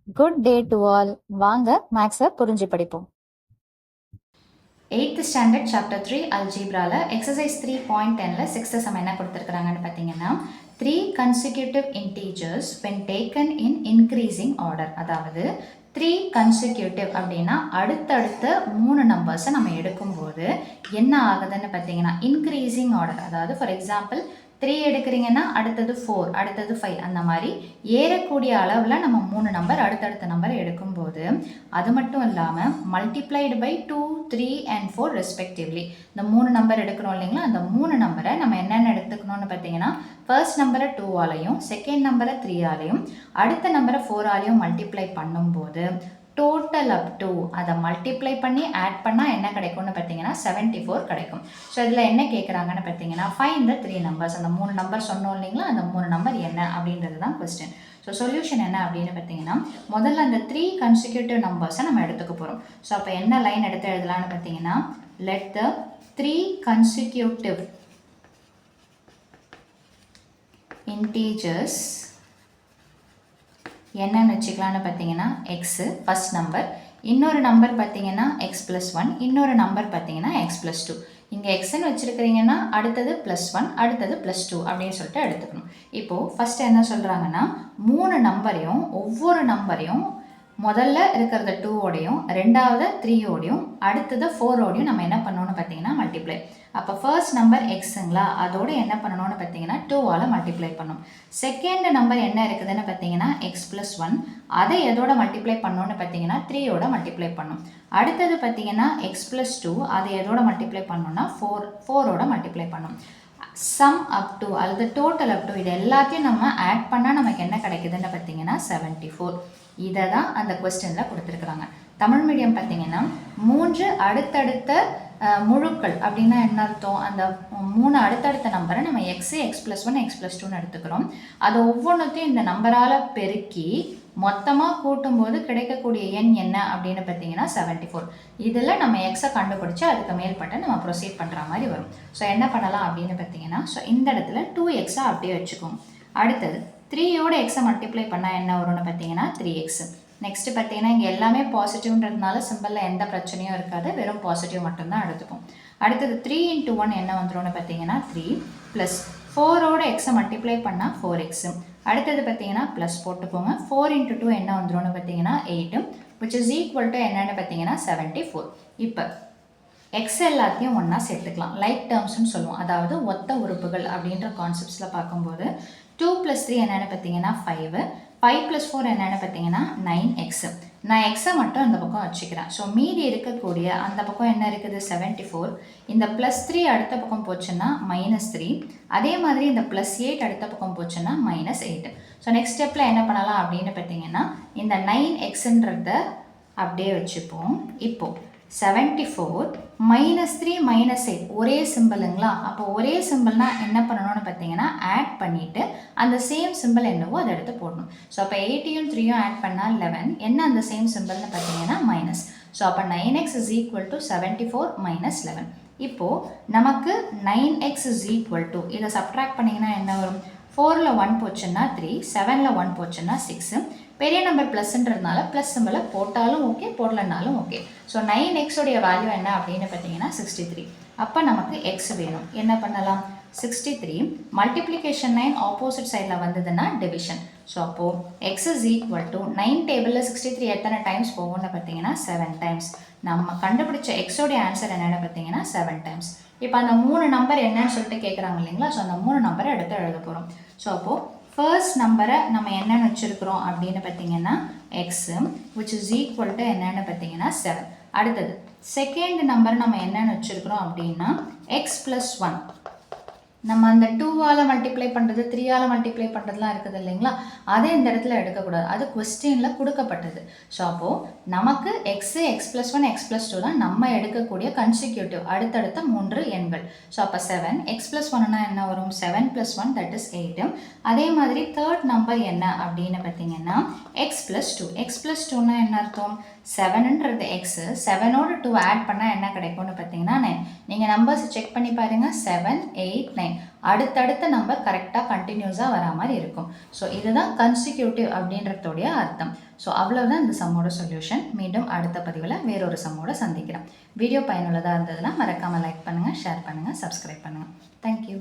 Good day to all. வாங்க மேக்ஸை புரிஞ்சு படிப்போம். 8th ஸ்டாண்டர்ட் சாப்டர் 3 அல்ஜீப்ரால எக்ஸசைஸ் 3.10ல 6th சம் என்ன கொடுத்துருக்குறாங்கன்னு பார்த்தீங்கன்னா 3 consecutive integers when taken in increasing order. அதாவது 3 consecutive அப்படின்னா அடுத்தடுத்த 3 நம்பர்ஸை நம்ம எடுக்கும்போது என்ன ஆகுதுன்னு பார்த்தீங்கன்னா இன்க்ரீசிங் ஆர்டர். அதாவது ஃபார் எக்ஸாம்பிள் 3 எடுக்கிறீங்கன்னா அடுத்தது 4, அடுத்தது 5, அந்த மாதிரி ஏறக்கூடிய அளவில் நம்ம 3 நம்பர் அடுத்தடுத்த நம்பர் எடுக்கும்போது அது மட்டும் இல்லாமல் மல்டிப்ளைடு பை 2, 3 and 4 ரெஸ்பெக்டிவ்லி இந்த 3 நம்பர் எடுக்கிறோம் இல்லைங்களா, அந்த 3 நம்பரை நம்ம என்னென்ன எடுத்துக்கணும்னு பார்த்தீங்கன்னா ஃபர்ஸ்ட் நம்பரை 2ஆலையும் செகண்ட் நம்பரை 3ஆலையும் அடுத்த நம்பரை 4ஆலையும் மல்டிப்ளை பண்ணும்போது டோட்டல் அப் டு அதை மல்டிப்ளை பண்ணி ஆட் பண்ணால் என்ன கிடைக்கும்னு பார்த்தீங்கன்னா 74 கிடைக்கும். ஸோ இதில் என்ன கேட்குறாங்கன்னு பார்த்தீங்கன்னா ஃபைண்ட் த 3 நம்பர்ஸ். அந்த 3 நம்பர் சொன்னோம் இல்லைங்களா, அந்த 3 நம்பர் என்ன அப்படின்றது தான் கொஸ்டின். ஸோ சொல்யூஷன் என்ன அப்படின்னு பார்த்தீங்கன்னா முதல்ல அந்த 3 consecutive நம்பர்ஸை நம்ம எடுத்துக்க போகிறோம். ஸோ அப்போ என்ன லைன் எடுத்து எழுதலான்னு பார்த்தீங்கன்னா லெட் த 3 consecutive integers என்னன்னு வச்சுக்கலான்னு பார்த்தீங்கன்னா எக்ஸு ஃபஸ்ட் நம்பர், இன்னொரு நம்பர் பார்த்தீங்கன்னா எக்ஸ் ப்ளஸ் 1, இன்னொரு நம்பர் பார்த்தீங்கன்னா எக்ஸ் ப்ளஸ் 2. இங்கே எக்ஸ்ன்னு வச்சுருக்கிறீங்கன்னா அடுத்தது +1, அடுத்தது +2 அப்படின்னு சொல்லிட்டு எடுத்துக்கணும். இப்போது ஃபஸ்ட்டு என்ன சொல்கிறாங்கன்னா 3 நம்பரையும் ஒவ்வொரு நம்பரையும் முதல்ல இருக்கிறத 2ஓடையும் ரெண்டாவது 3ஓடையும் அடுத்தது 4ஓடையும் நம்ம என்ன பண்ணணும்னு பார்த்தீங்கன்னா மல்டிப்ளை. அப்போ ஃபர்ஸ்ட் நம்பர் எக்ஸுங்களா, அதோடு என்ன பண்ணணும்னு பார்த்தீங்கன்னா 2ஆல் மல்டிப்ளை பண்ணும். செகண்ட் நம்பர் என்ன இருக்குதுன்னு பார்த்தீங்கன்னா எக்ஸ் ப்ளஸ் 1, அதை எதோட மல்டிப்ளை பண்ணணும்னு பார்த்தீங்கன்னா 3ஓட மல்டிப்ளை பண்ணும். அடுத்தது பார்த்தீங்கன்னா எக்ஸ் ப்ளஸ் 2, அதை எதோட மல்டிப்ளை பண்ணணும்னா 4ஓட மல்டிப்ளை பண்ணும். சம் அப் டு அல்லது டோட்டல் அப் டு இது எல்லாத்தையும் நம்ம ஆட் பண்ணால் நமக்கு என்ன கிடைக்குதுன்னு பார்த்தீங்கன்னா 74. இதை தான் அந்த கொஸ்டினில் கொடுத்துருக்குறாங்க. தமிழ் மீடியம் பார்த்தீங்கன்னா 3 அடுத்தடுத்த முழுக்கள் அப்படின்னா என்ன அர்த்தம், அந்த 3 அடுத்தடுத்த நம்பரை நம்ம x x plus 1 x plus 2ன்னு எடுத்துக்கிறோம். அதை ஒவ்வொன்றுத்தையும் இந்த நம்பரால் பெருக்கி மொத்தமாக கூட்டும்போது கிடைக்கக்கூடிய எண் என்ன அப்படின்னு பார்த்தீங்கன்னா 74. இதில் நம்ம எக்ஸை கண்டுபிடிச்சி அதுக்கு மேல்பட்ட நம்ம ப்ரொசீட் பண்ணுற மாதிரி வரும். ஸோ என்ன பண்ணலாம் அப்படின்னு பார்த்தீங்கன்னா ஸோ இந்த இடத்துல 2xஐ அப்படியே வச்சுக்கோங்க. அடுத்தது 3யோட எக்ஸை மல்டிப்ளை பண்ணால் என்ன வரும்னு பார்த்தீங்கன்னா 3x. நெக்ஸ்ட்டு பார்த்தீங்கன்னா இங்கே எல்லாமே பாசிட்டிவ்ன்றதுனால சிம்பிளில் எந்த பிரச்சனையும் இருக்காது, வெறும் பாசிட்டிவ் மட்டும்தான் எடுத்துப்போம். அடுத்தது 3 × 1 என்ன வந்துடும்னு பார்த்தீங்கன்னா 3 ப்ளஸ் 4ஓட எக்ஸை மல்டிப்ளை பண்ணால் 4x. அடுத்தது பார்த்தீங்கன்னா ப்ளஸ் போட்டுக்கோங்க. 4 × 2 என்ன வந்துடும்னு பார்த்தீங்கன்னா 8, which is equal to என்னென்னு பார்த்தீங்கன்னா 74. இப்போ எக்ஸ் எல்லாத்தையும் ஒன்றா சேர்த்துக்கலாம், லைக் டேர்ம்ஸ்னு சொல்லுவோம். அதாவது ஒத்த உறுப்புகள் அப்படின்ற கான்செப்ட்ஸில் பார்க்கும்போது 2 + 3 என்னென்னு பார்த்தீங்கன்னா 5, 5 + 4 என்னென்னு பார்த்தீங்கன்னா 9x. நான் எக்ஸை மட்டும் அந்த பக்கம் வச்சுக்கிறேன். ஸோ மீதி இருக்கக்கூடிய அந்த பக்கம் என்ன இருக்குது 74. இந்த +3 அடுத்த பக்கம் போச்சுன்னா -3. அதே மாதிரி இந்த +8 அடுத்த பக்கம் போச்சுன்னா -8. ஸோ நெக்ஸ்ட் ஸ்டெப்பில் என்ன பண்ணலாம் அப்படின்னு பார்த்தீங்கன்னா இந்த 9xன்றத அப்படியே வச்சுப்போம். இப்போது 74 -3 -8 ஒரே சிம்பிளுங்களா, அப்போ ஒரே சிம்பிள்னால் என்ன பண்ணணும்னு பார்த்தீங்கன்னா ஆட் பண்ணிவிட்டு அந்த சேம் சிம்பிள் என்னவோ அதை எடுத்து போடணும். ஸோ அப்போ 8யும் 3யும் ஆட் பண்ணால் 11, என்ன அந்த சேம் சிம்பிள்னு பார்த்தீங்கன்னா மைனஸ். ஸோ அப்போ 9x is equal to 74 minus 11. இப்போது நமக்கு 9x is equal to இதை சப்ட்ராக்ட் பண்ணிங்கன்னா என்ன வரும், 4ல் 1 போச்சுன்னா 3, 7ல் 1 போச்சுன்னா 6. பெரிய நம்பர் ப்ளஸ்ன்றதுனால ப்ளஸ் சிம்பிளை போட்டாலும் ஓகே போடலனாலும் ஓகே. ஸோ 9x உடைய வேல்யூ என்ன அப்படின்னு பார்த்தீங்கன்னா 63. அப்போ நமக்கு எக்ஸ் வேணும். என்ன பண்ணலாம், 63 மல்டிப்ளிகேஷன் 9 ஆப்போசிட் சைடில் வந்ததுன்னா டிவிஷன். ஸோ அப்போது எக்ஸ் இஸ் ஈக்குவல் டு 9 டேபிளில் 63 எத்தனை டைம்ஸ் போகும்னு பார்த்தீங்கன்னா 7 டைம்ஸ். நம்ம கண்டுபிடிச்ச எக்ஸோடைய ஆன்சர் என்னென்னு பார்த்தீங்கன்னா 7 டைம்ஸ். இப்போ அந்த 3 நம்பர் என்னன்னு சொல்லிட்டு கேட்குறாங்க இல்லைங்களா, ஸோ அந்த 3 நம்பரை எடுத்து எழுத போகிறோம். ஸோ அப்போது ஃபர்ஸ்ட் நம்பரை நம்ம என்னென்னு வச்சுருக்கிறோம் அப்படின்னு பார்த்தீங்கன்னா x, which is equal to என்னென்னு பார்த்தீங்கன்னா 7. அடுத்தது செகண்ட் நம்பர் நம்ம என்னென்னு வச்சுருக்கிறோம் அப்படின்னா எக்ஸ் ப்ளஸ் 1. நம்ம அந்த 2ஆல் மல்டிப்ளை பண்ணுறது 3ஆல் மல்டிப்ளை பண்ணுறதுலாம் இருக்குது இல்லைங்களா, அதை இந்த இடத்துல எடுக்கக்கூடாது, அது கொஸ்டினில் கொடுக்கப்பட்டது. ஸோ அப்போது நமக்கு x x plus 1 x plus 2 தான் நம்ம எடுக்கக்கூடிய கன்சிக்யூட்டிவ் அடுத்தடுத்த 3 எண்கள். ஸோ அப்போ 7 எக்ஸ் ப்ளஸ் 1னா என்ன வரும், 7 + 1 தட் இஸ் 8. அதே மாதிரி தேர்ட் நம்பர் என்ன அப்படின்னு பார்த்தீங்கன்னா எக்ஸ் ப்ளஸ் 2. எக்ஸ் ப்ளஸ் 2னா என்ன அர்த்தம், 7ன்றது எக்ஸு, 7ஓட 2 ஆட் பண்ணால் என்ன கிடைக்கும்னு பார்த்தீங்கன்னா 9. நீங்கள் நம்பர்ஸ் செக் பண்ணி பாருங்கள், 7, 8, 9 அடுத்தடுத்த நம்பர் கரெக்டாக கண்டினியூஸாக வரா மாதிரி இருக்கும். ஸோ இதுதான் கன்சிக்யூட்டிவ் அப்படின்றதோடைய அர்த்தம். ஸோ அவ்வளோதான் இந்த சம்மோட சொல்யூஷன். மீண்டும் அடுத்த பதிவில் வேறொரு சம்மோட சந்திக்கிறேன். வீடியோ பயனுள்ளதாக இருந்ததுன்னா மறக்காமல் லைக் பண்ணுங்கள், ஷேர் பண்ணுங்கள், சப்ஸ்கிரைப் பண்ணுங்கள். தேங்க்யூ.